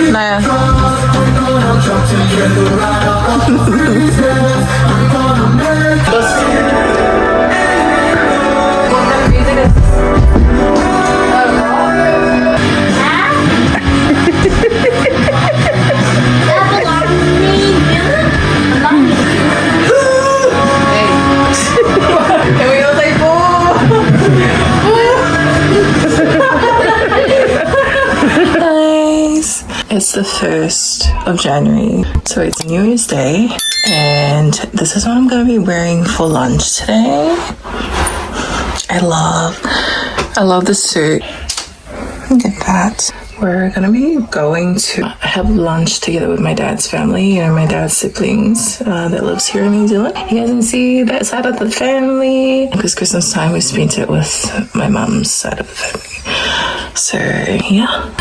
Naya. It's the 1st of January, so it's New Year's Day, and this is what I'm gonna be wearing for lunch today. I love the suit. Look at that. We're gonna be going to have lunch together with my dad's family, my dad's siblings that lives here in New Zealand. You guys can see that side of the family. Because Christmas time we spent it with my mom's side of the family. So yeah.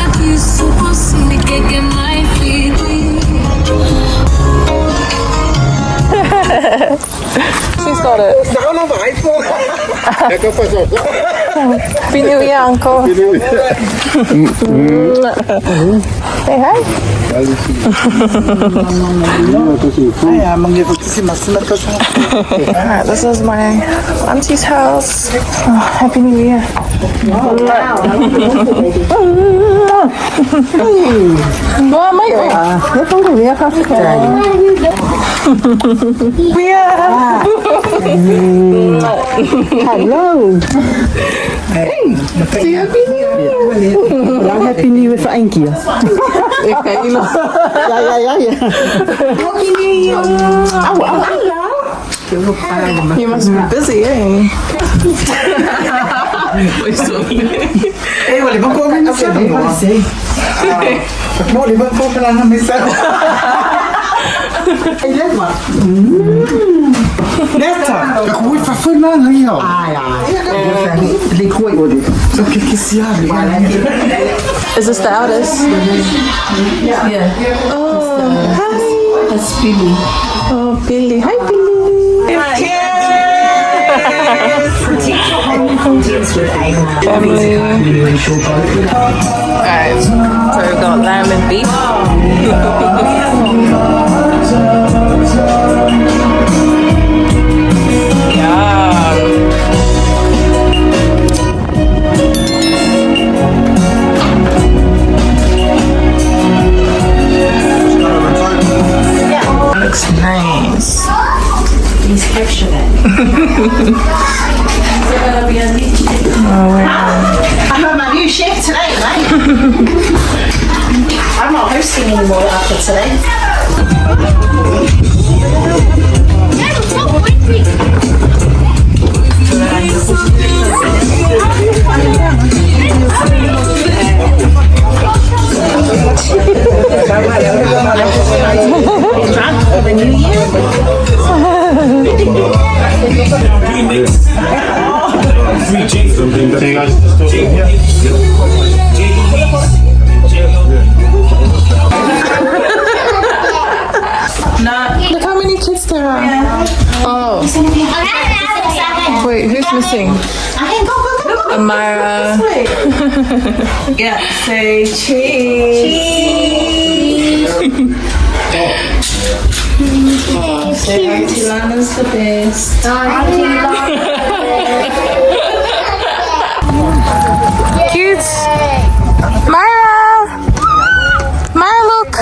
She's got it. Happy New Year, Uncle. Say hi. Alright, this is my auntie's house. Oh, Happy New Year. Wow, mate. Hello. Hey. Happy New Year. Happy New Year for Ankie. Okay, you know. Ja. Happy New Year. Hello. You must be busy, eh? Hey, boleh bangkok kan siapa? Boleh bangkok kan nama siapa? Hey, lewat. Lewat. Aku buat fafel mana ni kau? Liquid boleh. So kisian. Is this the eldest? Yeah. Oh, hi. That's Billy. Oh, Billy. Hi, Billy. Family. Alright, so we've got lamb and beef. Looks nice. He's captured it. Oh, wow. I'm my new chef today, mate. I'm not hosting anymore after today. Drunk for the new year. Look how many kids there are. Oh. Wait, who's missing? Amara. Yeah, say cheese. Say Auntie Lana's the best. Kids. Myra. Myra, look.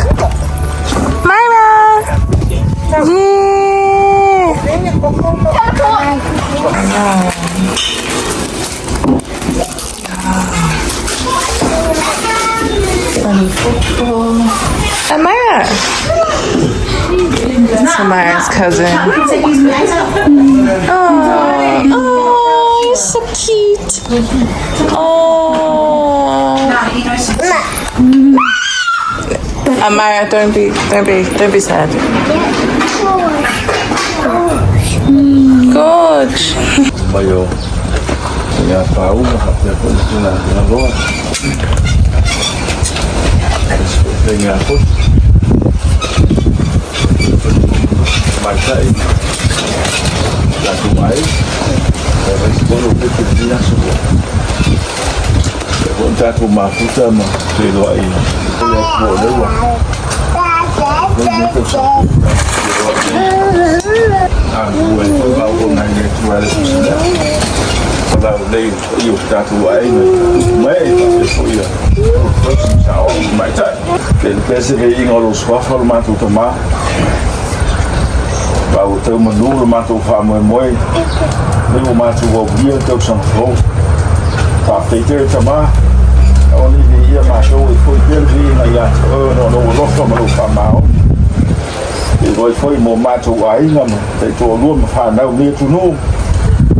Myra. Funny football. Amara. That's Amara's cousin. Oh, you're so cute. Oh. Amara, don't be sad. Good. Bayo punya perahu dia pun dengan luar dengan pun mai tai la tu mai vai se polo pe te dia so con ta tu ma futa ma te lo ai ya po le wa gue bawa nanya jual sudah kalau lei yêu ta tu ai mai tapi ya sao mai tai den pese ve ingolo swafa ma tu tama bawa tu menu ma tu fa moi ni ma tu wo bia tu sang fo ta te tama oni dia ma show foi perdi na ya no lo fa ma lo fa mau rồi phơi mồm ma chủ ấy là để chùa luôn mà phản đâu đi chú nô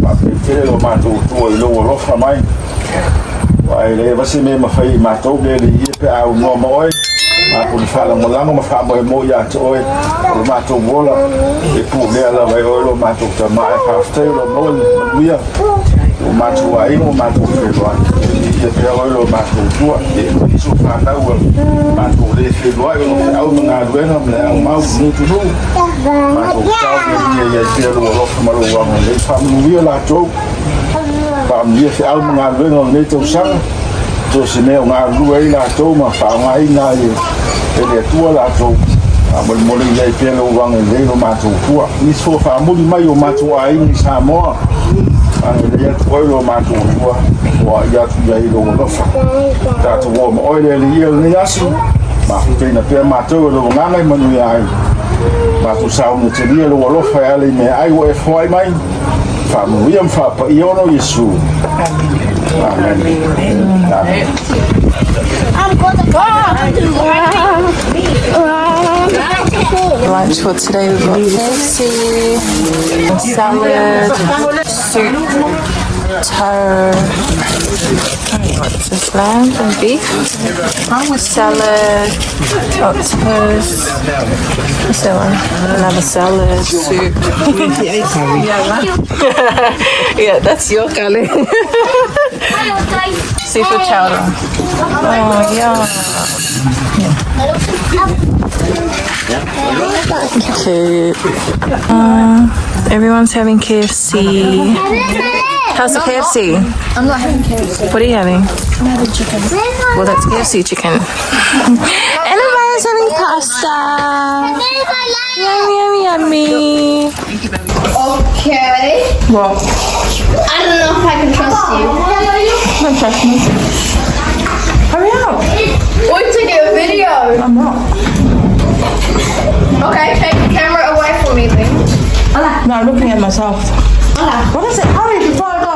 mà bị thế rồi mà chủ chùa luôn lót làm anh vậy đây bác sĩ mà phơi mà tốt đây thì cái áo ngò mỏi mà cũng phải là một láng mà phạm bởi môi nhà trôi rồi mà chủ vô là để phụ đây là vậy rồi mà chủ trở mãi cà phê rồi môi mình bia mà chủ ấy mà chủ phải rồi thì theo rồi mà chủ chùa để đi xuống phản đâu rồi mà chủ đi phải rồi rồi áo mà ngài quên không là máu như chú nô mà chủ sao thì nhà kia rồi lót mà rồi vào để phạm bia là chỗ phạm bia phải áo mà ngài quên rồi để chỗ sáng chỗ xin nêu ngài đuôi là chỗ mà phạm ngay ngài để tua là chỗ mình muốn đi dạy kia rồi vào để rồi mà chủ chùa đi số phạm muốn đi mấy rồi mà chủ ấy đi Samoan dia tu lo ma tu wa ya tu ya lo lo fa ta tu wo mo ile li il ni asu ma tu na pe ma tu lo nga ngai manu ya ma tu sao ni te li lo lo fa ali me ai wo fa ai mai fa mu yam fa pa io no Yesu amen amen I'm gonna go. Lunch for today, we've got KFC, salad, soup, what's this, lamb and beef, salad, octopus, what's that one? Another salad, soup. Yeah, that's your curry. Seafood chowder. Oh, yeah. Cute. Everyone's having KFC. How's the KFC? I'm not having KFC. What are you having? I'm having chicken. Well, that's KFC chicken. And everyone's having pasta. Yummy, yummy, yummy. Okay. What? I don't know if I can trust you. Don't trust me. Hurry up. We're taking a video. I'm not. Okay, take the camera away from me then. No, I'm looking at myself. What is it? Hurry before I go.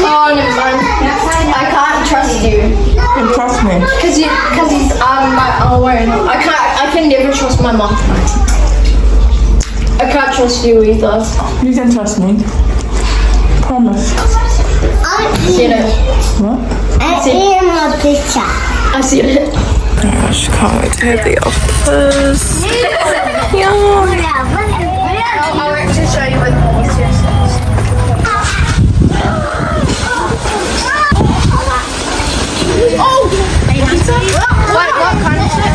Oh, never mind. I can't trust you. You can trust me. Cause he's my own. I can never trust my mom. I can't trust you either. You can trust me. Promise. Seen it. What? I seen it. Gosh, can't wait to have the octopus. Yum. I'll actually show you what the is. Oh! What kind of shit?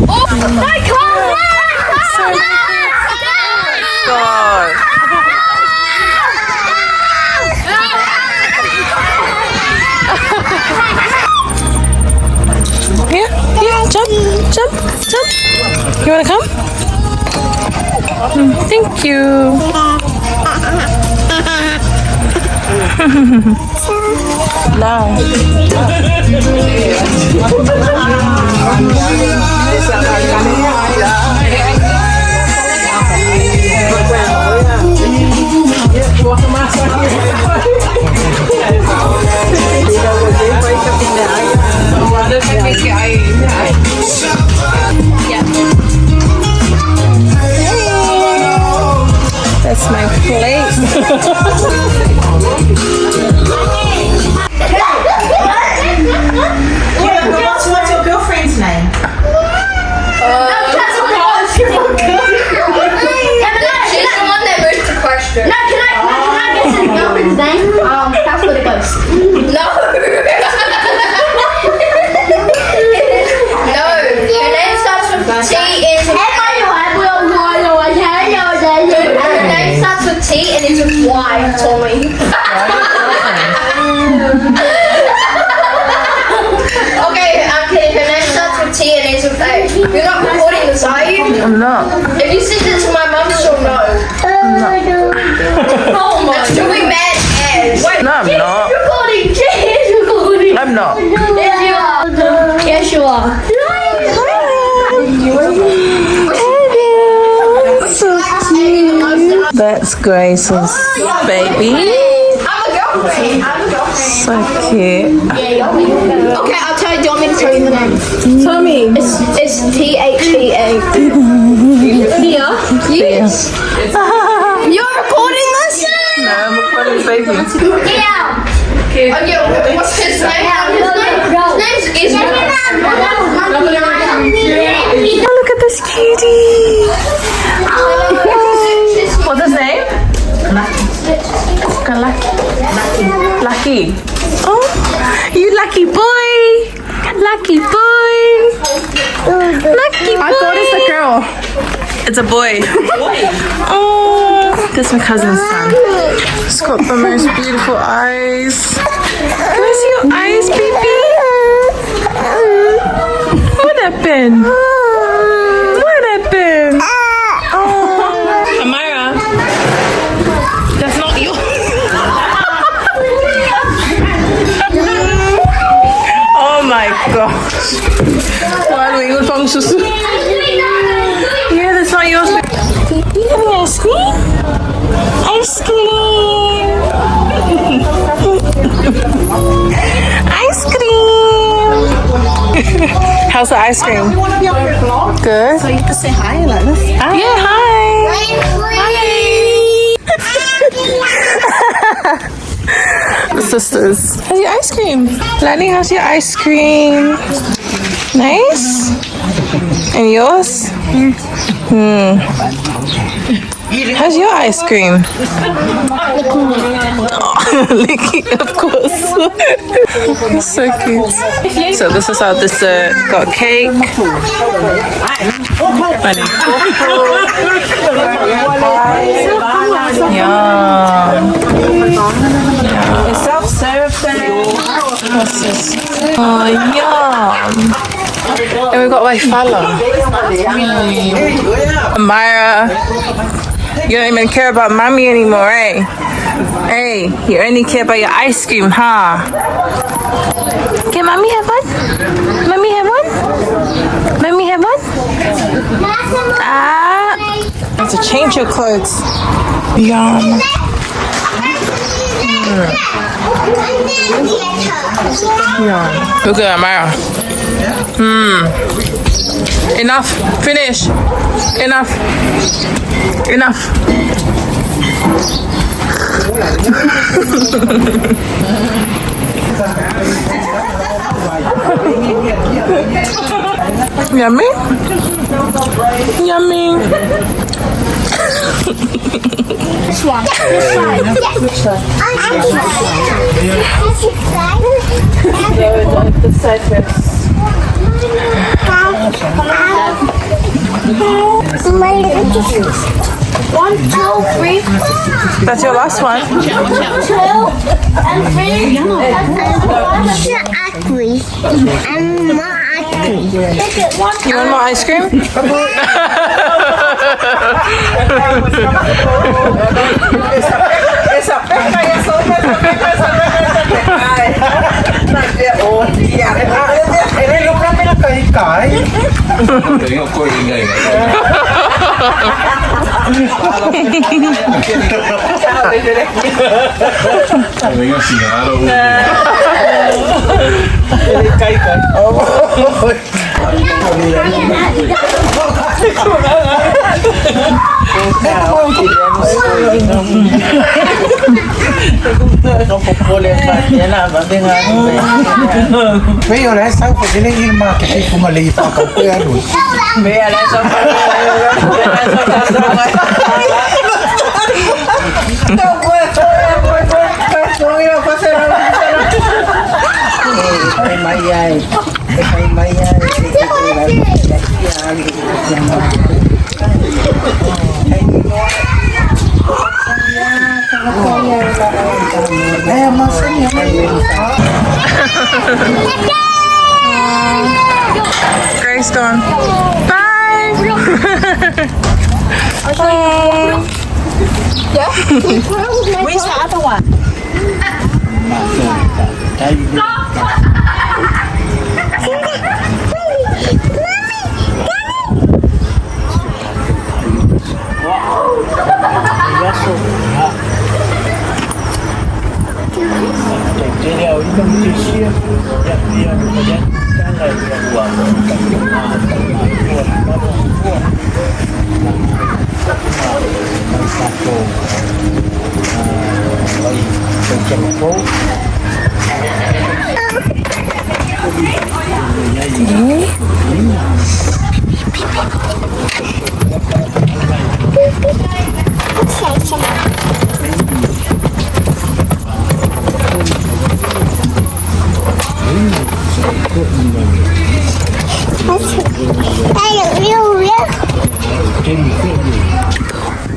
Oh! My car! God. Yeah, jump. You wanna come? Thank you. No. That's my plate. What's your girlfriend's name? I'm not. If you send it to my mum, she'll know. Oh my. That's doing bad ads. Wait, No, I'm not. recording. She's recording. I'm not. Yes, you are. Yes, you are. So cute. That's Grace's baby. I'm a girlfriend. So cute. Okay, I'll tell you. Do you want me to tell you the name? Tell me. It's Thea. Thea? Yes. You're recording this? No, I'm recording the baby. Yeah. Okay, what's his name? His name's Israel. Oh, look at this cutie. What's his name? Lucky. Oh, you lucky boy. Lucky boy. Lucky boy. I thought it's a girl. It's a boy. Oh, that's my cousin's son. It's got the most beautiful eyes. Can I see your eyes, baby? What happened? What happened? Oh, Amira, that's not you. Oh my gosh. Why you from Susu? Yeah, that's not yours. Baby, having ice cream? Ice cream. Ice cream. How's the ice cream? Good. So you can say hi like this. Yeah, hi. The sisters. How's your ice cream? Lani, how's your ice cream? Nice? And yours? How's your ice cream? Licky, of course. So cute. So this is our dessert. Got cake. Funny. Yum. It's self-serve. What's this? Oh, yum. And we got waifala. Myra, you don't even care about mommy anymore, eh? Hey, you only care about your ice cream, huh? Can mommy have one? Mommy have one? Mommy have one? Ah, you have to change your clothes. Yum. Yum. Look at Myra. Enough. Finish. Enough. Enough. Yummy? Yummy. Which one? The side first. 1, 2, 3. That's your last one. 2 and 3. I'm ugly. I'm not ugly. You want more ice cream? Veo la esa porque le ir más que si como le iba a copiar. Vea eso. Grace gone. Bye. Where's the other one?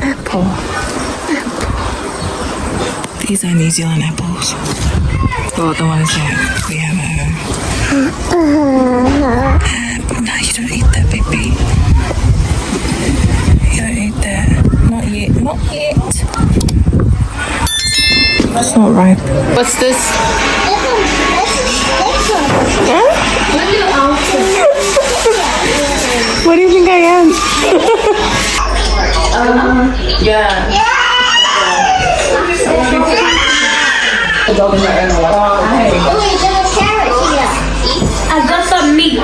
Apple. These are New Zealand apples. Well, the ones that we have at home. No, you don't eat that, baby. You don't eat that. Not yet. Not yet. It's not ripe. What's this? What do you think I am? Yeah. I got some meat.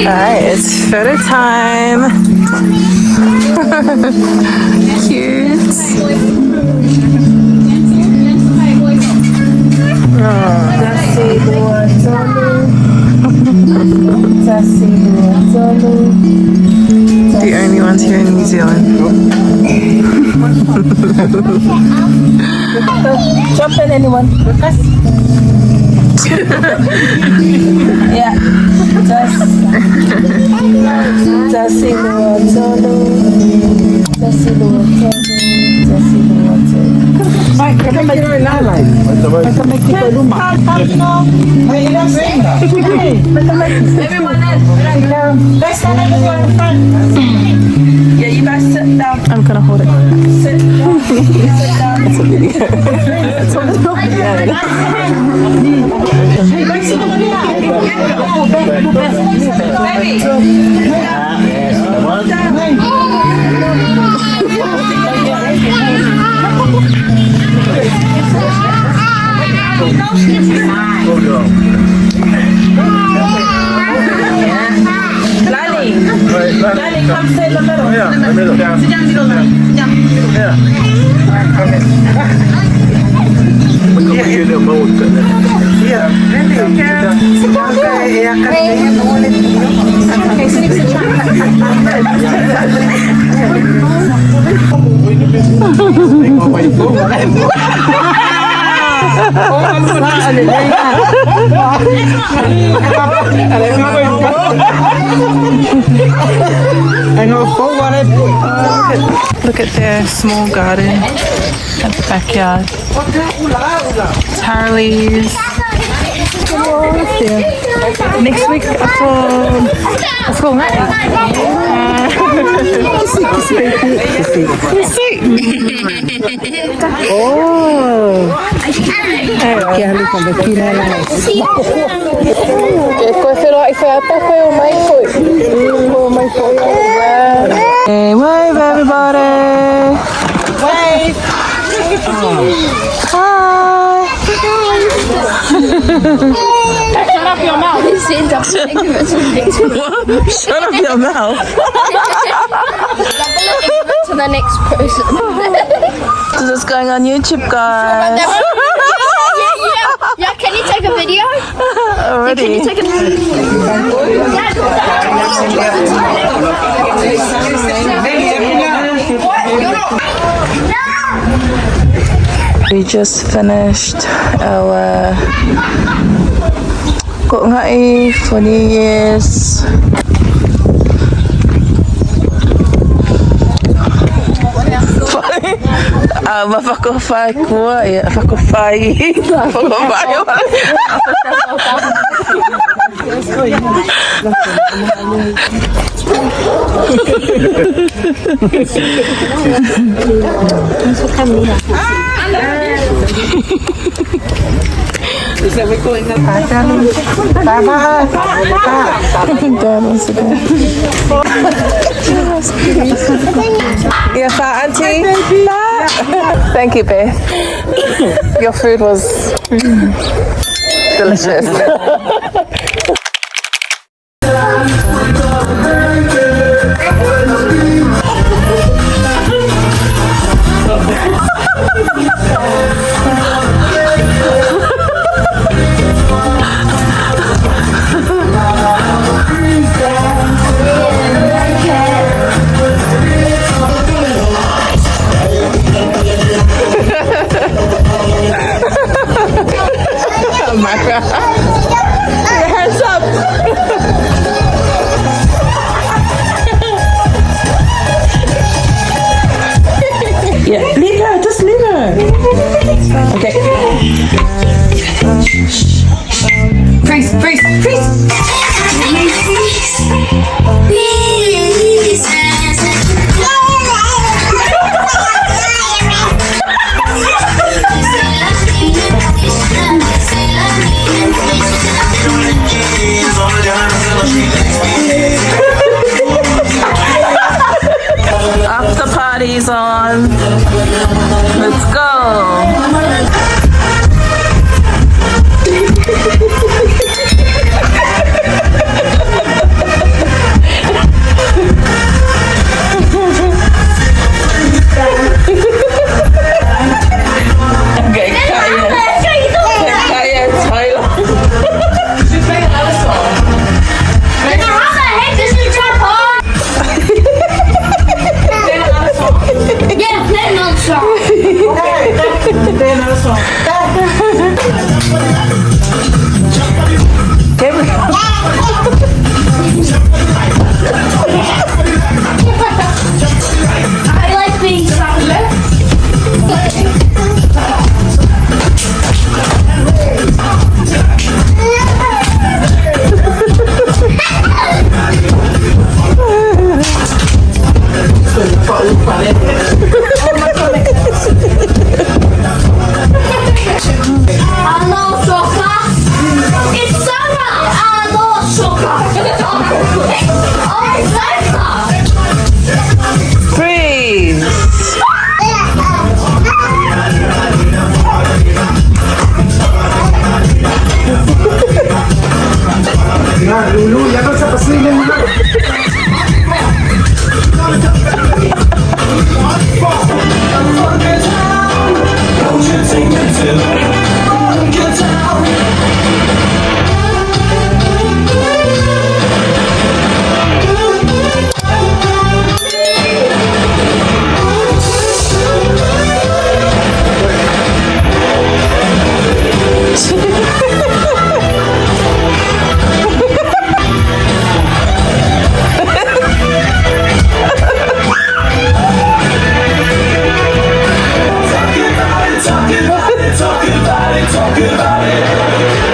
Alright, it's photo time. Cute. The only ones here in New Zealand. Jump in, anyone. Yeah. Yeah, you guys sit down. I'm gonna hold it. Sit down. Sit down. It's a video. It's a video. Lali, come sit in the middle. Yeah, the middle. Sit down, sit down. Yeah. Look at their small garden at the backyard. Tarleys. Next week let's go Hey, wave everybody. Wave. Hi. Shut up your mouth. Shut up your mouth. To the next person. This is going on YouTube, guys. Yeah, can you take a video? Already. Can you take a We just finished our kokngai for New Year's. Mapakofai kuah ya, mapakofai. Yes, Auntie. Thank you, Beth. Your food was delicious. Hands up. Yeah, leave her, just leave her. Okay. Freeze, freeze, freeze. After party's on. Let's go. I like being silent. Lulu, ya no se pasilin mo. Talking about it.